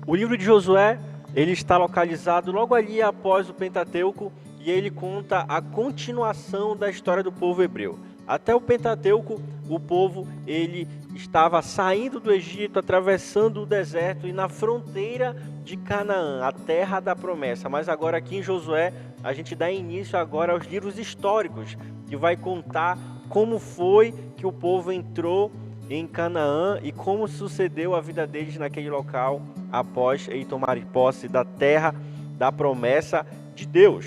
O livro de Josué, ele está localizado logo ali após o Pentateuco e ele conta a continuação da história do povo hebreu. Até o Pentateuco, o povo ele estava saindo do Egito, atravessando o deserto e na fronteira de Canaã, a terra da promessa. Mas agora aqui em Josué, a gente dá início agora aos livros históricos, que vai contar como foi que o povo entrou em Canaã e como sucedeu a vida deles naquele local após eles tomarem posse da terra da promessa de Deus.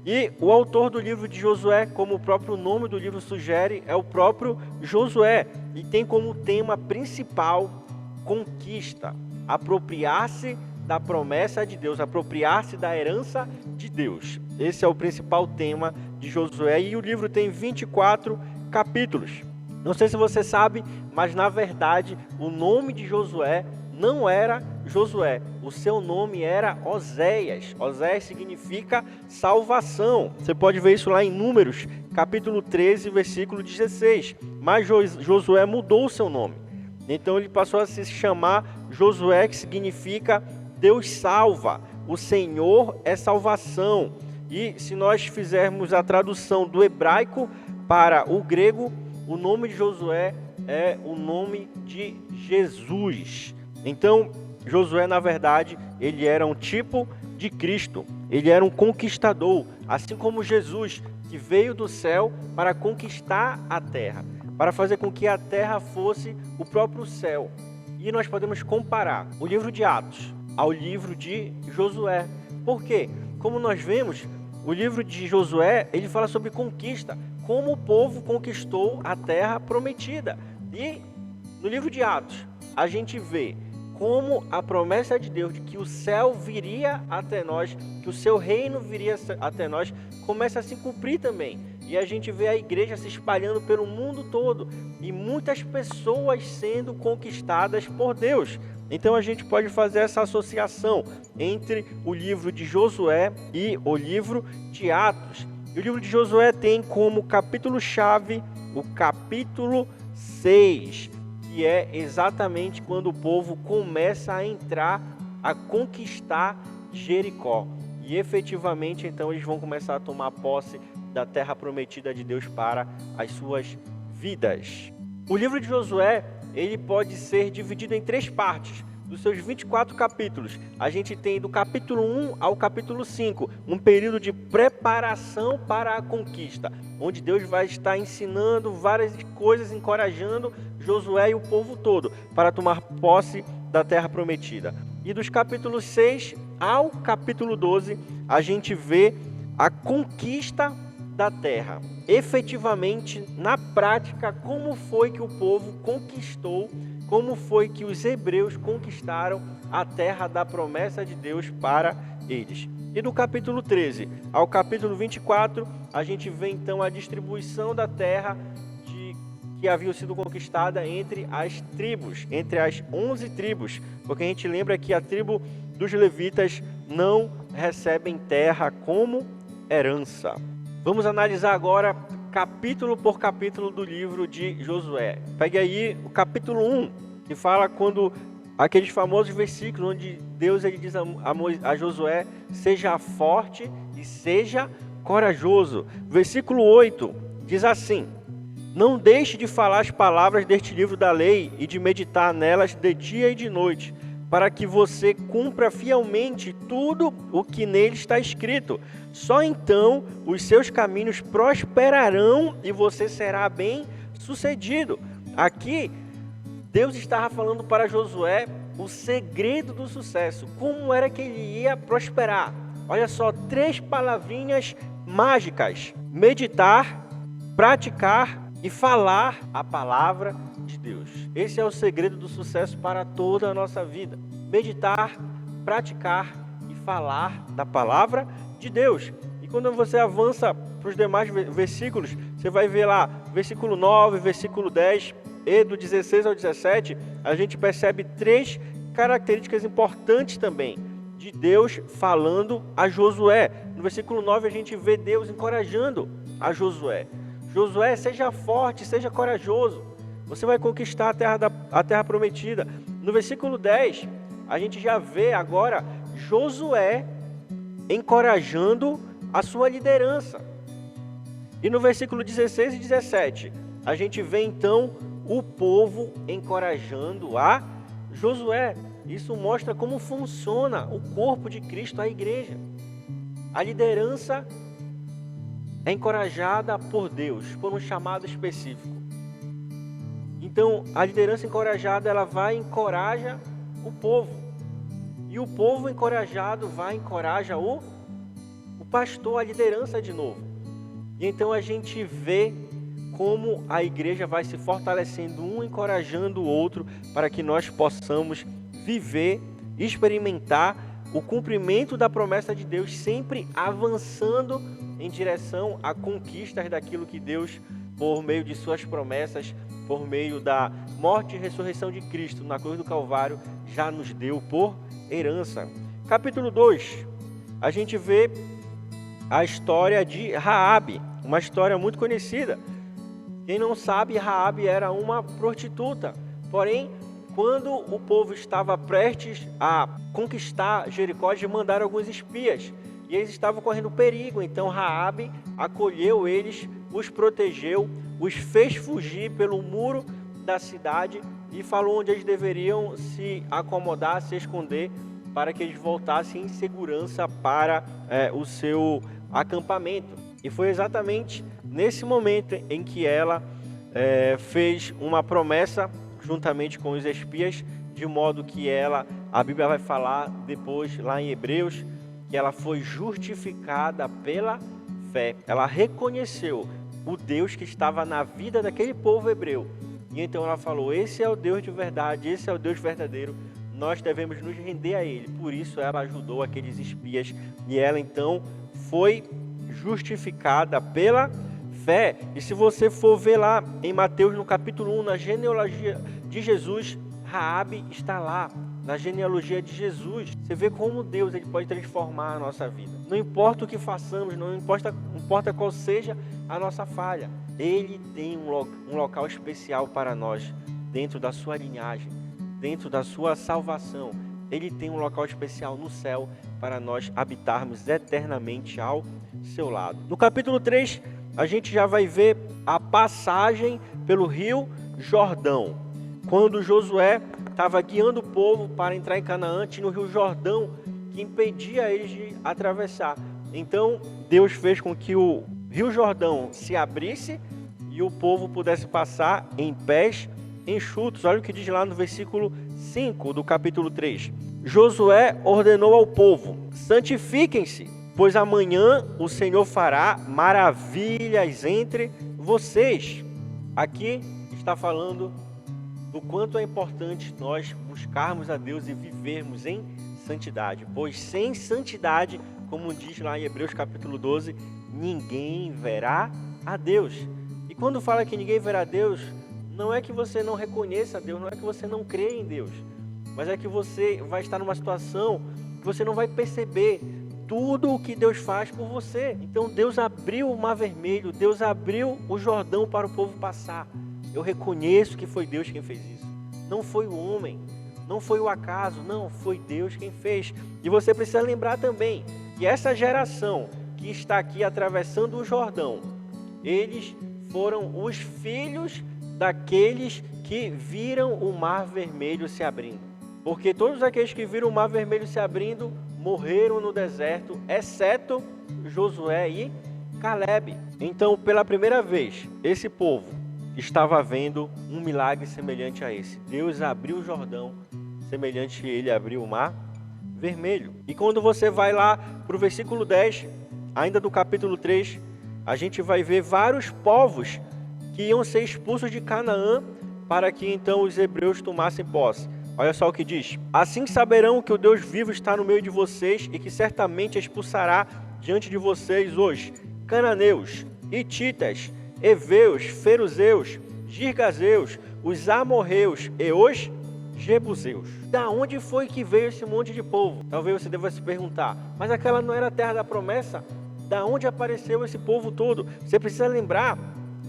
E o autor do livro de Josué, como o próprio nome do livro sugere, é o próprio Josué. E tem como tema principal conquista, apropriar-se da promessa de Deus, apropriar-se da herança de Deus. Esse é o principal tema de Josué e o livro tem 24 capítulos. Não sei se você sabe, mas na verdade o nome de Josué não era Josué, o seu nome era Oséias. Oséias significa salvação. Você pode ver isso lá em Números, capítulo 13, versículo 16. Mas Josué mudou o seu nome. Então ele passou a se chamar Josué, que significa Deus salva, o Senhor é salvação. E se nós fizermos a tradução do hebraico para o grego, o nome de Josué é o nome de Jesus. Então, Josué, na verdade, ele era um tipo de Cristo. Ele era um conquistador, assim como Jesus, que veio do céu para conquistar a terra, para fazer com que a terra fosse o próprio céu. E nós podemos comparar o livro de Atos ao livro de Josué. Por quê? Como nós vemos, o livro de Josué, ele fala sobre conquista, como o povo conquistou a terra prometida. E no livro de Atos, a gente vê como a promessa de Deus de que o céu viria até nós, que o seu reino viria até nós, começa a se cumprir também. E a gente vê a igreja se espalhando pelo mundo todo e muitas pessoas sendo conquistadas por Deus. Então a gente pode fazer essa associação entre o livro de Josué e o livro de Atos. E o livro de Josué tem como capítulo-chave o capítulo 6, que é exatamente quando o povo começa a entrar, a conquistar Jericó. E efetivamente, então, eles vão começar a tomar posse da terra prometida de Deus para as suas vidas. O livro de Josué, ele pode ser dividido em 3 partes. Dos seus 24 capítulos, a gente tem do capítulo 1 ao capítulo 5, um período de preparação para a conquista, onde Deus vai estar ensinando várias coisas, encorajando Josué e o povo todo para tomar posse da terra prometida. E dos capítulos 6 ao capítulo 12, a gente vê a conquista da terra. Efetivamente, na prática, como foi que o povo conquistou, como foi que os hebreus conquistaram a terra da promessa de Deus para eles. E do capítulo 13 ao capítulo 24, a gente vê então a distribuição da terra que havia sido conquistada entre as tribos, entre as 11 tribos, porque a gente lembra que a tribo dos levitas não recebem terra como herança. Vamos analisar agora capítulo por capítulo do livro de Josué. Pegue aí o capítulo 1, que fala quando aqueles famosos versículos onde Deus ele diz a Josué: seja forte e seja corajoso. Versículo 8 diz assim: não deixe de falar as palavras deste livro da lei e de meditar nelas de dia e de noite, para que você cumpra fielmente tudo o que nele está escrito. Só então os seus caminhos prosperarão e você será bem sucedido. Aqui, Deus estava falando para Josué o segredo do sucesso, como era que ele ia prosperar. Olha só, 3 palavrinhas mágicas: meditar, praticar e falar a palavra de Deus. Esse é o segredo do sucesso para toda a nossa vida. Meditar, praticar e falar da palavra de Deus. E quando você avança para os demais versículos, você vai ver lá, versículo 9, versículo 10 e do 16 ao 17, a gente percebe 3 características importantes também de Deus falando a Josué. No versículo 9 a gente vê Deus encorajando a Josué. Josué, seja forte, seja corajoso. Você vai conquistar a terra prometida. No versículo 10, a gente já vê agora Josué encorajando a sua liderança. E no versículo 16 e 17, a gente vê então o povo encorajando a Josué. Isso mostra como funciona o corpo de Cristo, a igreja. A liderança é encorajada por Deus, por um chamado específico. Então, a liderança encorajada, ela vai e encoraja o povo. E o povo encorajado vai e encoraja o pastor, a liderança de novo. E então a gente vê como a igreja vai se fortalecendo, um encorajando o outro, para que nós possamos viver, experimentar o cumprimento da promessa de Deus, sempre avançando em direção a conquistas daquilo que Deus, por meio de suas promessas, por meio da morte e ressurreição de Cristo na cruz do Calvário, já nos deu por herança. Capítulo 2, a gente vê a história de Raabe, uma história muito conhecida. Quem não sabe, Raabe era uma prostituta. Porém, quando o povo estava prestes a conquistar Jericó, eles mandaram alguns espias. E eles estavam correndo perigo. Então Raabe acolheu eles, os protegeu, os fez fugir pelo muro da cidade e falou onde eles deveriam se acomodar, se esconder, para que eles voltassem em segurança para o seu acampamento. E foi exatamente nesse momento em que ela fez uma promessa juntamente com os espias, de modo que a Bíblia vai falar depois lá em Hebreus, que ela foi justificada pela fé. Ela reconheceu o Deus que estava na vida daquele povo hebreu. E então ela falou, esse é o Deus de verdade, esse é o Deus verdadeiro, nós devemos nos render a Ele. Por isso ela ajudou aqueles espias e ela então foi justificada pela fé. E se você for ver lá em Mateus no capítulo 1, na genealogia de Jesus, Raabe está lá, na genealogia de Jesus. Você vê como Deus ele pode transformar a nossa vida. Não importa o que façamos, não importa qual seja a nossa falha, Ele tem um local especial para nós, dentro da sua linhagem, dentro da sua salvação. Ele tem um local especial no céu para nós habitarmos eternamente ao seu lado. No capítulo 3, a gente já vai ver a passagem pelo rio Jordão. Quando Josué estava guiando o povo para entrar em Canaã, tinha o rio Jordão que impedia eles de atravessar. Então, Deus fez com que o rio Jordão se abrisse e o povo pudesse passar em pés enxutos. Olha o que diz lá no versículo 5 do capítulo 3. Josué ordenou ao povo, santifiquem-se, pois amanhã o Senhor fará maravilhas entre vocês. Aqui está falando do quanto é importante nós buscarmos a Deus e vivermos em santidade. Pois sem santidade, como diz lá em Hebreus capítulo 12, ninguém verá a Deus. E quando fala que ninguém verá a Deus, não é que você não reconheça a Deus, não é que você não crê em Deus, mas é que você vai estar numa situação que você não vai perceber tudo o que Deus faz por você. Então Deus abriu o Mar Vermelho, Deus abriu o Jordão para o povo passar. Eu reconheço que foi Deus quem fez isso. Não foi o homem, não foi o acaso, não, foi Deus quem fez. E você precisa lembrar também que essa geração que está aqui atravessando o Jordão, eles foram os filhos daqueles que viram o Mar Vermelho se abrindo. Porque todos aqueles que viram o Mar Vermelho se abrindo morreram no deserto, exceto Josué e Calebe. Então, pela primeira vez, esse povo estava vendo um milagre semelhante a esse. Deus abriu o Jordão, semelhante a ele abriu o Mar Vermelho. E quando você vai lá para o versículo 10, ainda do capítulo 3, a gente vai ver vários povos que iam ser expulsos de Canaã para que então os hebreus tomassem posse. Olha só o que diz. Assim saberão que o Deus vivo está no meio de vocês e que certamente expulsará diante de vocês os cananeus, hititas, heveus, feruzeus, girgazeus, os amorreus e os jebuseus. Da onde foi que veio esse monte de povo? Talvez você deva se perguntar, mas aquela não era a terra da promessa? Da onde apareceu esse povo todo? Você precisa lembrar,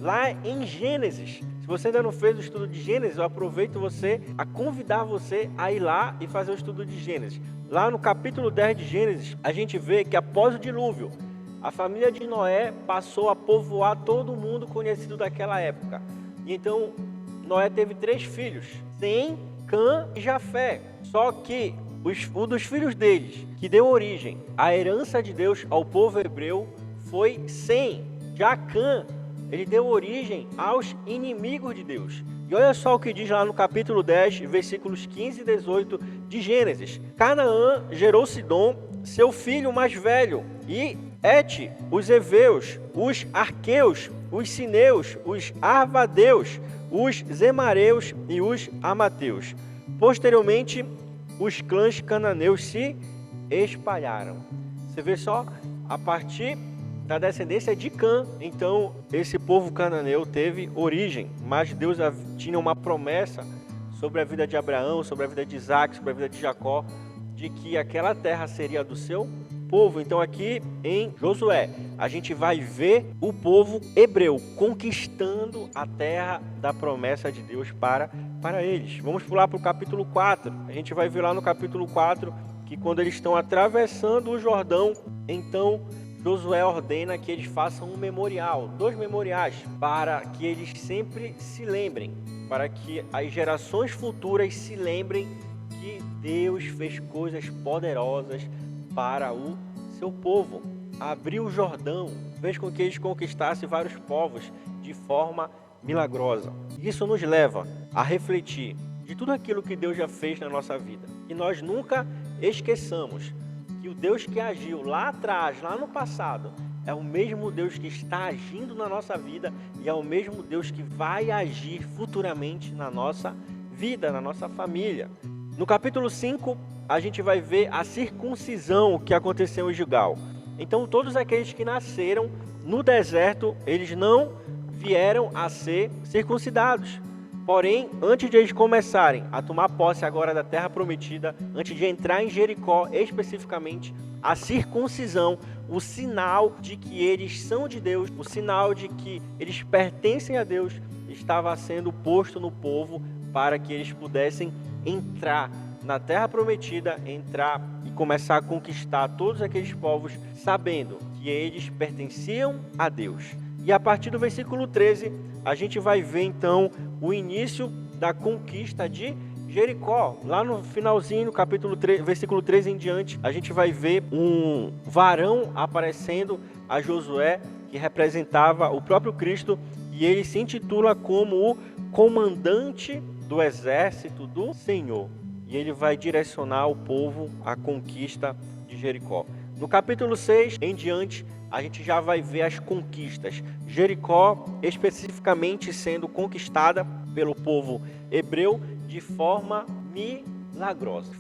lá em Gênesis. Se você ainda não fez o estudo de Gênesis, eu aproveito a convidar você a ir lá e fazer o estudo de Gênesis. Lá no capítulo 10 de Gênesis, a gente vê que após o dilúvio, a família de Noé passou a povoar todo mundo conhecido daquela época. E então, Noé teve 3 filhos, Sem, Cã e Jafé. Só que um dos filhos deles, que deu origem à herança de Deus ao povo hebreu, foi Sem. Já Cã, ele deu origem aos inimigos de Deus. E olha só o que diz lá no capítulo 10, versículos 15 e 18 de Gênesis. Canaã gerou Sidom, seu filho mais velho, e Et, os heveus, os arqueus, os sineus, os arvadeus, os zemareus e os amateus. Posteriormente, os clãs cananeus se espalharam. Você vê só, a partir da descendência de Cã, então esse povo cananeu teve origem, mas Deus tinha uma promessa sobre a vida de Abraão, sobre a vida de Isaac, sobre a vida de Jacó, de que aquela terra seria do seu povo. Então aqui em Josué, a gente vai ver o povo hebreu conquistando a terra da promessa de Deus para eles. Vamos pular para o capítulo 4. A gente vai ver lá no capítulo 4 que quando eles estão atravessando o Jordão, então Josué ordena que eles façam um memorial, 2 memoriais, para que eles sempre se lembrem, para que as gerações futuras se lembrem que Deus fez coisas poderosas para o seu povo. Abriu o Jordão, fez com que eles conquistassem vários povos de forma milagrosa. Isso nos leva a refletir de tudo aquilo que Deus já fez na nossa vida. E nós nunca esqueçamos que o Deus que agiu lá atrás, lá no passado, é o mesmo Deus que está agindo na nossa vida e é o mesmo Deus que vai agir futuramente na nossa vida, na nossa família. No capítulo 5, a gente vai ver a circuncisão que aconteceu em Gilgal. Então, todos aqueles que nasceram no deserto, eles não vieram a ser circuncidados. Porém, antes de eles começarem a tomar posse agora da terra prometida, antes de entrar em Jericó especificamente, a circuncisão, o sinal de que eles são de Deus, o sinal de que eles pertencem a Deus, estava sendo posto no povo para que eles pudessem entrar na terra prometida, entrar e começar a conquistar todos aqueles povos, sabendo que eles pertenciam a Deus. E a partir do versículo 13, a gente vai ver então o início da conquista de Jericó. Lá no finalzinho, no capítulo 3, versículo 13 em diante, a gente vai ver um varão aparecendo a Josué, que representava o próprio Cristo, e ele se intitula como o comandante do exército do Senhor. E ele vai direcionar o povo à conquista de Jericó. No capítulo 6 em diante, a gente já vai ver as conquistas. Jericó, especificamente, sendo conquistada pelo povo hebreu de forma milagrosa.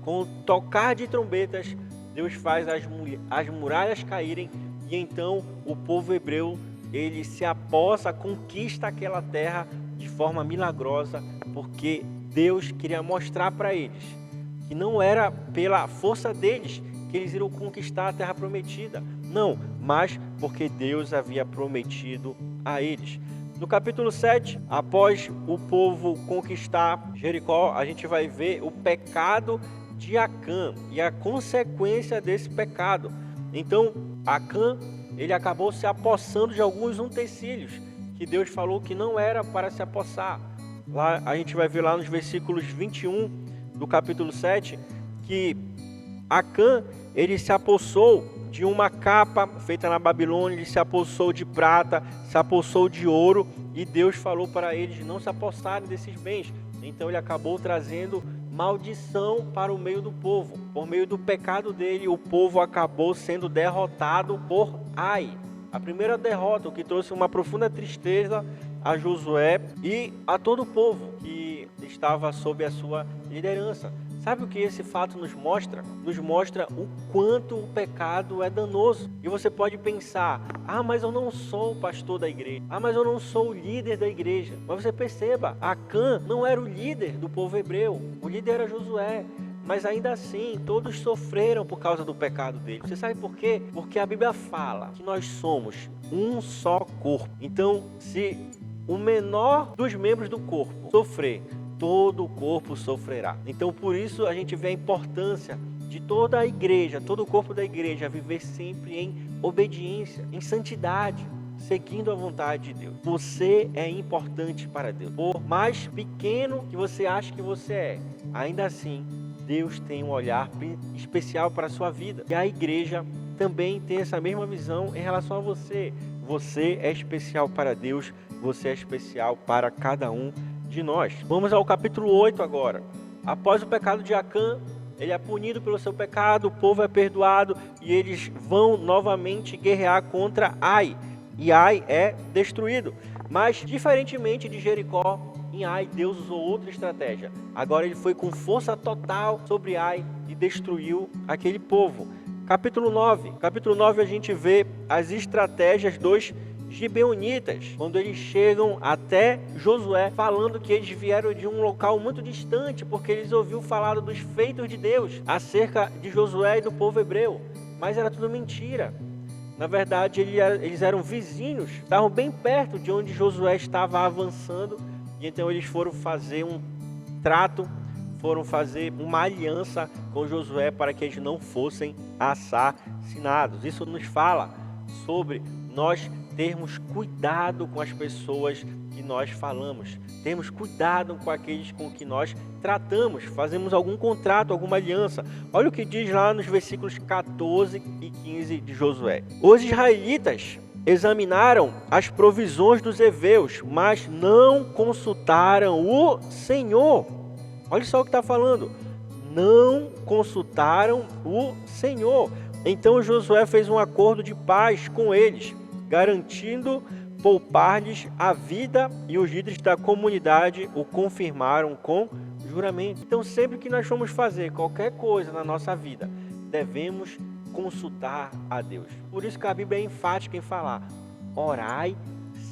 Com o tocar de trombetas, Deus faz as muralhas caírem e então o povo hebreu, ele se apossa, conquista aquela terra de forma milagrosa, porque Deus queria mostrar para eles que não era pela força deles que eles iriam conquistar a terra prometida. Não, mas porque Deus havia prometido a eles. No capítulo 7, após o povo conquistar Jericó, a gente vai ver o pecado de Acã e a consequência desse pecado. Então, Acã, ele acabou se apossando de alguns utensílios que Deus falou que não era para se apossar. Lá a gente vai ver lá nos versículos 21 do capítulo 7 que Acã, ele se apossou de uma capa feita na Babilônia, ele se apossou de prata, se apossou de ouro, e Deus falou para eles não se apossarem desses bens. Então ele acabou trazendo maldição para o meio do povo. Por meio do pecado dele, o povo acabou sendo derrotado por Ai. A primeira derrota, o que trouxe uma profunda tristeza a Josué e a todo o povo que estava sob a sua liderança. Sabe o que esse fato nos mostra? Nos mostra o quanto o pecado é danoso. E você pode pensar, mas eu não sou o pastor da igreja. Mas eu não sou o líder da igreja. Mas você perceba, Acã não era o líder do povo hebreu. O líder era Josué. Mas ainda assim, todos sofreram por causa do pecado dele. Você sabe por quê? Porque a Bíblia fala que nós somos um só corpo. Então, se o menor dos membros do corpo sofrer, todo o corpo sofrerá. Então, por isso a gente vê a importância de toda a igreja, todo o corpo da igreja viver sempre em obediência, em santidade, seguindo a vontade de Deus. Você é importante para Deus. Por mais pequeno que você ache que você é, ainda assim, Deus tem um olhar especial para a sua vida. E a igreja também tem essa mesma visão em relação a você. Você é especial para Deus, você é especial para cada um de nós. Vamos ao capítulo 8 agora. Após o pecado de Acã, ele é punido pelo seu pecado, o povo é perdoado e eles vão novamente guerrear contra Ai. E Ai é destruído. Mas, diferentemente de Jericó, em Ai Deus usou outra estratégia. Agora ele foi com força total sobre Ai e destruiu aquele povo. Capítulo 9. Capítulo 9 a gente vê as estratégias dos gibeonitas, quando eles chegam até Josué, falando que eles vieram de um local muito distante, porque eles ouviram falar dos feitos de Deus acerca de Josué e do povo hebreu. Mas era tudo mentira. Na verdade, eles eram vizinhos, estavam bem perto de onde Josué estava avançando, e então eles foram fazer um trato, foram fazer uma aliança com Josué para que eles não fossem assassinados. Isso nos fala sobre nós termos cuidado com as pessoas que nós falamos, termos cuidado com aqueles com que nós tratamos, fazemos algum contrato, alguma aliança. Olha o que diz lá nos versículos 14 e 15 de Josué. Os israelitas examinaram as provisões dos heveus, mas não consultaram o Senhor. Olha só o que está falando. Não consultaram o Senhor. Então Josué fez um acordo de paz com eles, garantindo poupar-lhes a vida, e os líderes da comunidade o confirmaram com juramento. Então, sempre que nós formos fazer qualquer coisa na nossa vida, devemos consultar a Deus. Por isso que a Bíblia é enfática em falar: orai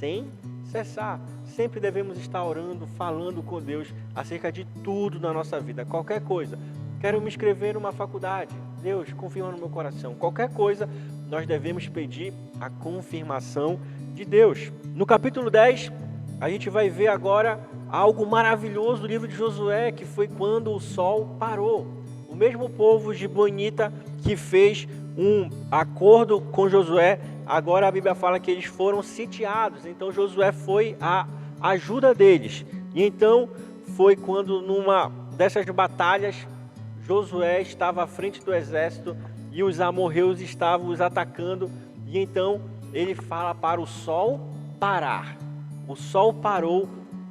sem cessar. Sempre devemos estar orando, falando com Deus acerca de tudo na nossa vida, qualquer coisa. Quero me inscrever numa faculdade. Deus, confirma no meu coração. Qualquer coisa, nós devemos pedir a confirmação de Deus. No capítulo 10, a gente vai ver agora algo maravilhoso do livro de Josué, que foi quando o sol parou. O mesmo povo gibeonita que fez um acordo com Josué, agora a Bíblia fala que eles foram sitiados. Então Josué foi à ajuda deles. E então foi quando numa dessas batalhas, Josué estava à frente do exército e os amorreus estavam os atacando. E então ele fala para o sol parar. O sol parou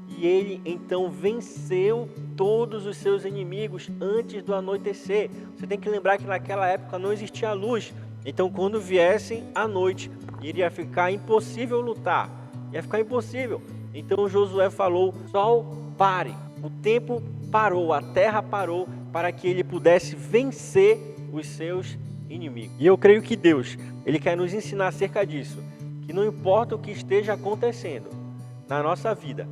e ele então venceu todos os seus inimigos antes do anoitecer. Você tem que lembrar que naquela época não existia luz. Então quando viessem à noite, iria ficar impossível lutar. Ia ficar impossível. Então Josué falou: sol, pare. O tempo parou, a terra parou, para que ele pudesse vencer os seus inimigos. E eu creio que Deus, Ele quer nos ensinar acerca disso, que não importa o que esteja acontecendo na nossa vida,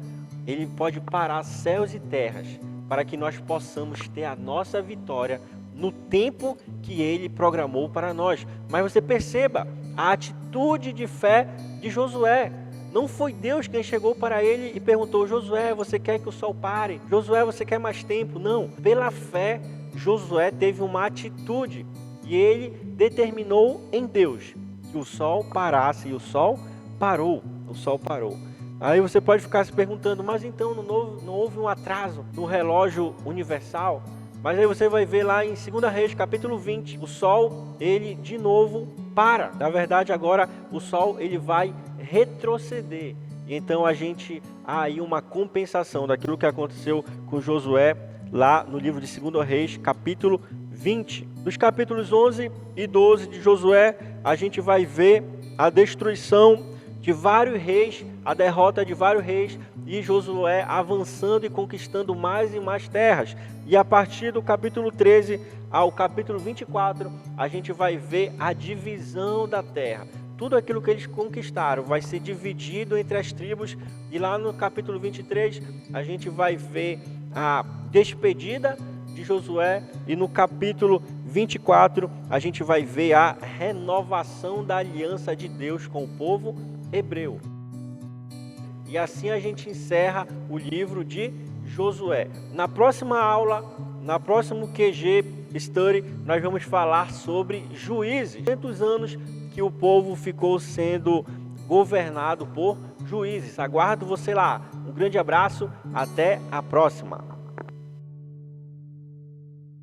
Ele pode parar céus e terras para que nós possamos ter a nossa vitória no tempo que Ele programou para nós. Mas você perceba a atitude de fé de Josué. Não foi Deus quem chegou para ele e perguntou: Josué, você quer que o sol pare? Josué, você quer mais tempo? Não. Pela fé, Josué teve uma atitude e ele determinou em Deus que o sol parasse, e o sol parou. O sol parou. Aí você pode ficar se perguntando: mas então não houve um atraso no relógio universal? Mas aí você vai ver lá em 2 Reis, capítulo 20, o sol, ele de novo para. Na verdade, agora o sol, ele vai retroceder. E então a gente há aí uma compensação daquilo que aconteceu com Josué lá no livro de 2 Reis, capítulo 20. Nos capítulos 11 e 12 de Josué, a gente vai ver a destruição de vários reis, a derrota de vários reis, e Josué avançando e conquistando mais e mais terras. E a partir do capítulo 13 ao capítulo 24, a gente vai ver a divisão da terra. Tudo aquilo que eles conquistaram vai ser dividido entre as tribos. E lá no capítulo 23, a gente vai ver a despedida de Josué. E no capítulo 24, a gente vai ver a renovação da aliança de Deus com o povo hebreu. E assim a gente encerra o livro de Josué. Na próxima aula, na próximo QG Study, nós vamos falar sobre Juízes. 200 anos que o povo ficou sendo governado por juízes. Aguardo você lá. Um grande abraço, até a próxima.